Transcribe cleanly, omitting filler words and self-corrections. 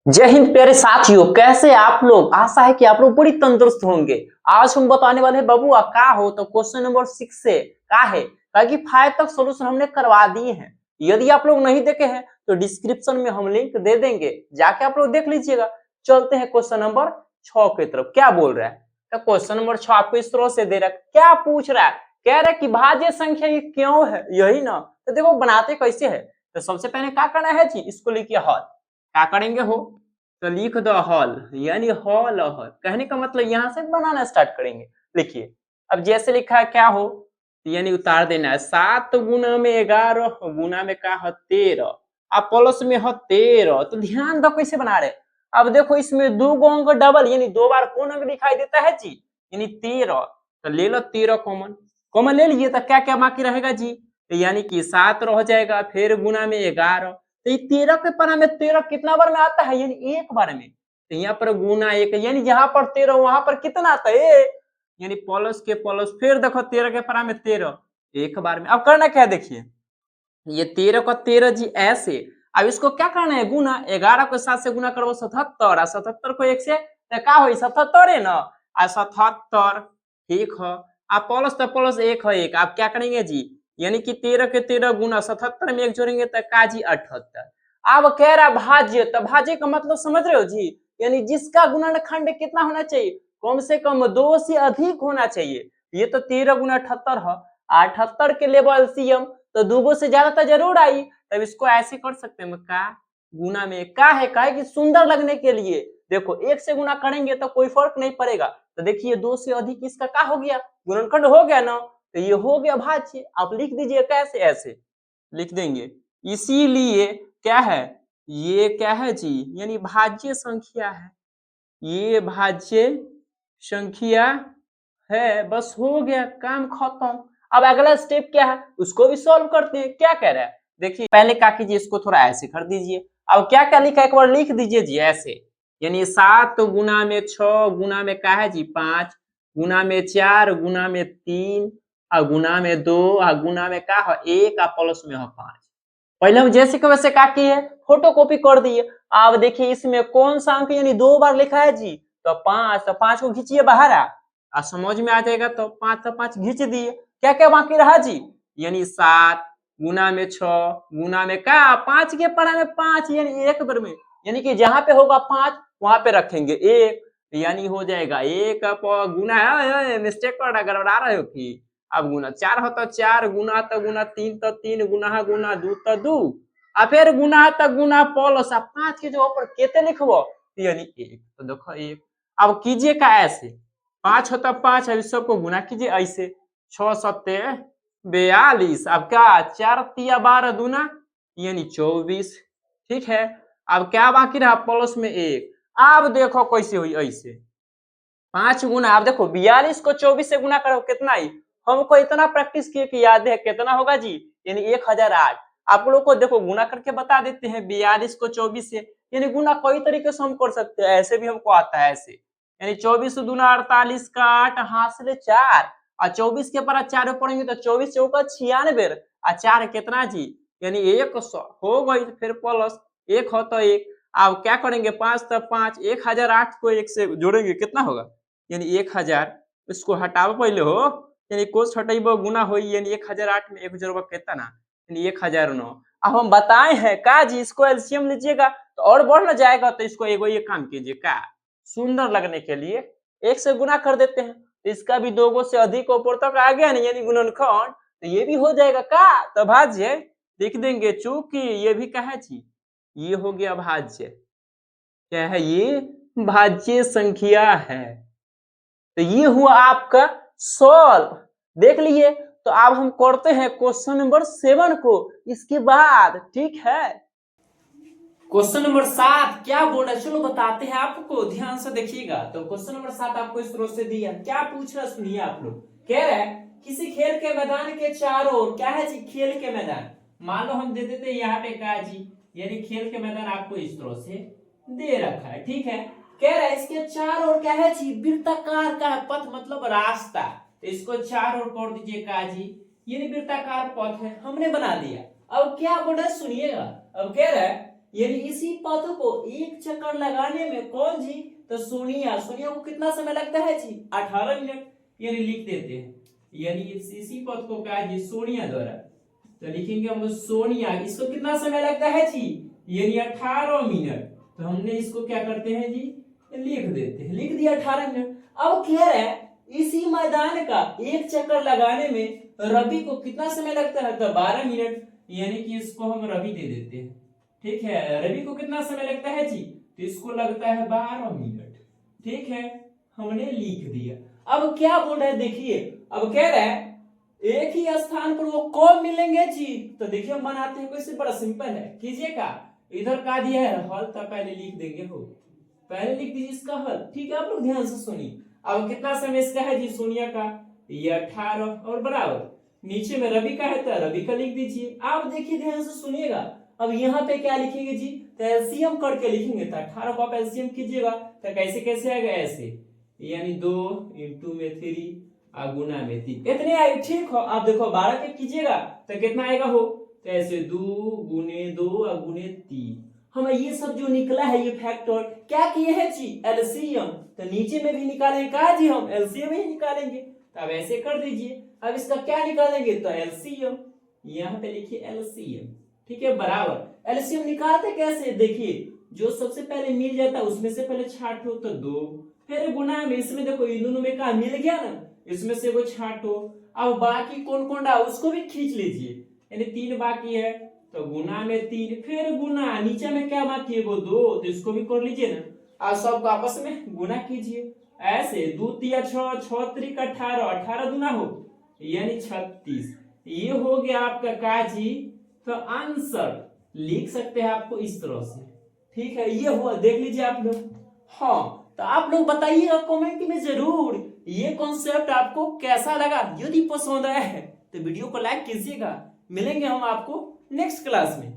जय हिंद प्यारे साथियों, कैसे आप लोग। आशा है कि आप लोग बड़ी तंदुरुस्त होंगे। आज हम बताने वाले हैं बबुआ का हो तो क्वेश्चन नंबर 6 से का है ताकि 5 तक सोल्यूशन हमने करवा दिए हैं। यदि आप लोग नहीं देखे हैं तो डिस्क्रिप्शन में हम लिंक दे देंगे, जाके आप लोग देख लीजिएगा। चलते हैं क्वेश्चन नंबर 6 की तरफ। क्या बोल रहा है तो क्वेश्चन नंबर 6 आपको इस तरह से दे रहा है। क्या पूछ रहा है, कह रहा है कि भाज्य संख्या ये क्यों है, यही ना। तो देखो बनाते कैसे है। तो सबसे पहले क्या करना है जी, इसको लिखिए हल। क्या करेंगे हो तो लिख दो हॉल, यानी हॉल हॉल कहने का मतलब यहाँ से बनाना स्टार्ट करेंगे। लिखिए अब जैसे लिखा है क्या हो यानी उतार देना है। 7 गुना में 11 गुना में का है 13 अब प्लस में है 13। तो ध्यान दो कैसे बना रहे। अब देखो इसमें दो गो अंक डबल यानी दो बार कौन अंक दिखाई देता है जी, यानी 13। तो ले लो 13 कॉमन, कॉमन ले लिए तो क्या क्या बाकी रहेगा जी, तो यानी कि 7 रह जाएगा, फिर गुना में 11। तो ये 13 के परा में 13 कितना बार में आता है, यानी एक बार में। तो यहाँ पर गुना एक, यानी जहां पर 13 वहां पर कितना आता है, यानी प्लस के प्लस। फिर देखो 13 के परा में 13 एक बार में। अब करना क्या है देखिए, ये 13 का 13 जी ऐसे। अब इसको क्या करना है गुना, 11 को 7 से गुना करो 77 और 77 को 1 से तो क्या हो 77 है ना। और 77 ठीक है। अब प्लस तो प्लस एक है एक। आप क्या करेंगे जी, यानी कि 13 के 13 गुना 77 में एक जोड़ेंगे तो का जी 78। अब कह रहा भाज्य, तो भाज्य का मतलब समझ रहे हो जी, यानी जिसका गुणनखंड कितना होना चाहिए, कम से कम 2 से अधिक होना चाहिए। ये तो 13 गुना 78 है, 78 के लेवल एलसीएम तो दूगो से ज्यादा तो जरूर आई। तब इसको ऐसे कर सकते हैं का गुना में का है कि सुंदर लगने के लिए। देखो एक से गुना करेंगे तो कोई फर्क नहीं पड़ेगा। तो देखिए 2 से अधिक इसका का हो गया, गुणनखंड हो गया ना। तो ये हो गया भाज्य। आप लिख दीजिए कैसे, ऐसे लिख देंगे। इसीलिए क्या है, ये क्या है जी, यानी भाज्य संख्या है, ये भाज्य संख्या है। बस हो गया, काम खत्म। अब अगला स्टेप क्या है उसको भी सॉल्व करते हैं। क्या कह रहा है देखिए, पहले क्या कीजिए, इसको थोड़ा ऐसे कर दीजिए। अब क्या क्या लिखा है एक बार लिख दीजिए जी ऐसे, यानी 7 गुना में 6 गुना में क्या है जी 5 गुना में 4 गुना में 3 और गुना में 2 और गुना में क्या है 1 और प्लस में है 5। पहले हम जैसे के वैसे क्या किए, फोटो कॉपी कर दिए। अब देखिए इसमें कौन सा अंक यानी 2 बार लिखा है जी, तो 5। तो 5 को खींचिए बाहर आ समझ में आ जाएगा। तो 5 तो 5 खींच दिए। क्या क्या बाकी रहा जी, यानी 7 गुना में 6 गुना में क्या 5 के पढ़ा में 5 यानी एक बार में, यानी कि जहां पे होगा 5 वहां पे रखेंगे 1, यानी हो जाएगा 1 गुना। मिस्टेक कर रहा, गड़बड़ा रहे हो कि। अब गुना 4 हो तो 4 गुना 3 तो 3 गुना 2 तो 2 आ फिर गुना तो गुना प्लस 5 के जो ऊपर केते लिखबो यानी 1। तो देखो 1। अब कीजिए का ऐसे, 5 हो तो 5 अब सबको गुना कीजिए ऐसे, 6 सत्ते 42। अब क्या 4 तिया 12 दूना यानी 24। ठीक है। अब क्या बाकी रहा प्लस में 1। अब देखो कैसे हुई ऐसे, 5 गुना। आप देखो 42 को 24 से गुना करो कितना ही, हमको इतना प्रैक्टिस किए कि याद है कितना होगा जी, यानी 1008। आप लोग को देखो गुना करके बता देते हैं 42 को 24 से, यानी गुना कई तरीके से हम कर सकते हैं। ऐसे भी हमको आता है ऐसे, यानी 24 दूना 48 का 8 हाथ से 4 और 24 के पर 4 पढ़ेंगे तो 24 चौका 96 और 4 कितना जी, यानी 100 हो गई। फिर प्लस 1 हो तो 1। अब क्या करेंगे 5 तो 5 1008 को 1 से जोड़ेंगे कितना होगा, यानी 1000। इसको हटाओ पहले हो, यानी कोस हटेबो गुना हो, यानी 1008 में 1 जोड़बा कितना, यानी 1009। अब हम बताए हैं का जी इसको एलसीएम लीजिएगा तो और बढ़ न जाएगा। तो इसको एगो ये काम कीजिए का सुंदर लगने के लिए 1 से गुना कर देते हैं। तो इसका भी 2 गो से अधिक ऊपर तक आ गया ना, यानी गुणनखंड। तो ये भी हो जाएगा का, तो भाज्य लिख देंगे। चूंकि ये भी कहा जी, ये हो गया भाज्य। क्या है ये, भाज्य संख्या है। तो ये हुआ आपका सॉल्व, देख लिए। तो अब हम करते हैं क्वेश्चन नंबर 7 को इसके बाद। ठीक है, क्वेश्चन नंबर 7 क्या बोल रहा है चलो बताते हैं आपको, ध्यान से देखिएगा। तो क्वेश्चन नंबर 7 आपको इस तरह से दिया। क्या पूछ रहा सुनिए आप लोग। कह रहा है किसी खेल के मैदान के चारों ओर, क्या है जी खेल के मैदान, मान लो हम दे देते यहाँ पे का जी, यानी खेल के मैदान आपको इस तरह से दे रखा है। ठीक है। कह रहा है इसके चारों ओर क्या है जी वृत्ताकार का है पथ, मतलब रास्ता। तो इसको चार ओर कर दीजिए का जी, यानी वृत्ताकार पथ है, हमने बना दिया। अब क्या बोल रहा है सुनिएगा। अब कह रहा है यानी इसी पथ को एक चक्कर लगाने में कौन जी, तो सोनिया को कितना समय लगता है जी, 18 मिनट। यानी लिख देते हैं, यानी इसी पथ को क्या जी, सोनिया द्वारा, तो लिखेंगे हम सोनिया, इसको कितना समय लगता है जी, यानी 18 मिनट। तो हमने इसको क्या करते हैं जी, लिख देते हैं, लिख दिया 18 मिनट। अब कह रहा है इसी मैदान का एक चक्कर लगाने में रवि को कितना समय लगता है, तो 12 मिनट। यानी कि इसको हम रवि दे देते हैं, ठीक है। रवि को कितना समय लगता है जी, तो इसको लगता है 12 मिनट, ठीक है, हमने लिख दिया। अब क्या बोल रहा है देखिए, अब कह रहा है एक ही स्थान पर वो कब मिलेंगे जी, तो देखिए हम बनाते हैं कैसे, बड़ा सिंपल है, कीजिएगा। इधर का दिया है हल, तो पहले लिख देंगे हो, पहले लिख दीजिए इसका हल, ठीक है। आप लोग ध्यान से सुनिए। अब कितना समय इसका है जी, सोनिया का, ये 18 और बराबर नीचे में रवि का है, तो रवि का लिख दीजिए। आप देखिए ध्यान से सुनिएगा। अब यहाँ पे क्या लिखेंगे जी, तो एलसीएम करके लिखेंगे, तो 18 को आप एलसीएम कीजिएगा, तो कैसे कैसे आएगा, ऐसे, यानी 2 × में 3 गुना में 3, इतने आए, ठीक हो। आप देखो 12 पे कीजिएगा तो कितना आएगा हो, तो ऐसे 2 × 2 × 3। हम ये सब जो निकला है ये फैक्टर क्या किए हैं जी, एलसीएम, तो नीचे में भी निकालेंगे, कहा जी हम एलसीएम ही निकालेंगे, तो अब ऐसे कर दीजिए। अब इसका क्या निकालेंगे, तो एलसीएम, यहाँ पे लिखिए एलसीएम, ठीक है, बराबर। एलसीएम निकालते कैसे, देखिए जो सबसे पहले मिल जाता है उसमें से पहले छाटो, तो 2, फिर गुना में, इसमें देखो इन दोनों में क्या मिल गया ना, इसमें से वो छाटो। अब बाकी कौन कौन रहा उसको भी खींच लीजिए, यानी 3 बाकी है, तो गुना में 3, फिर गुना, नीचे में क्या बाकी है, वो 2, तो इसको भी कर लीजिए ना, आप सबको आपस में गुना कीजिए, ऐसे 2 × 3 = 6, 6 × 3 = 18, 18 दूना हो, यानी 36। ये हो गया आपका काजी, तो आंसर लिख सकते हैं आपको इस तरह से, ठीक है। ये हुआ, देख लीजिए आप लोग। हाँ, तो आप लोग बताइएगा कमेंट में जरूर ये कॉन्सेप्ट आपको कैसा लगा। यदि पसंद आया है तो वीडियो को लाइक कीजिएगा। मिलेंगे हम आपको नेक्स्ट क्लास में।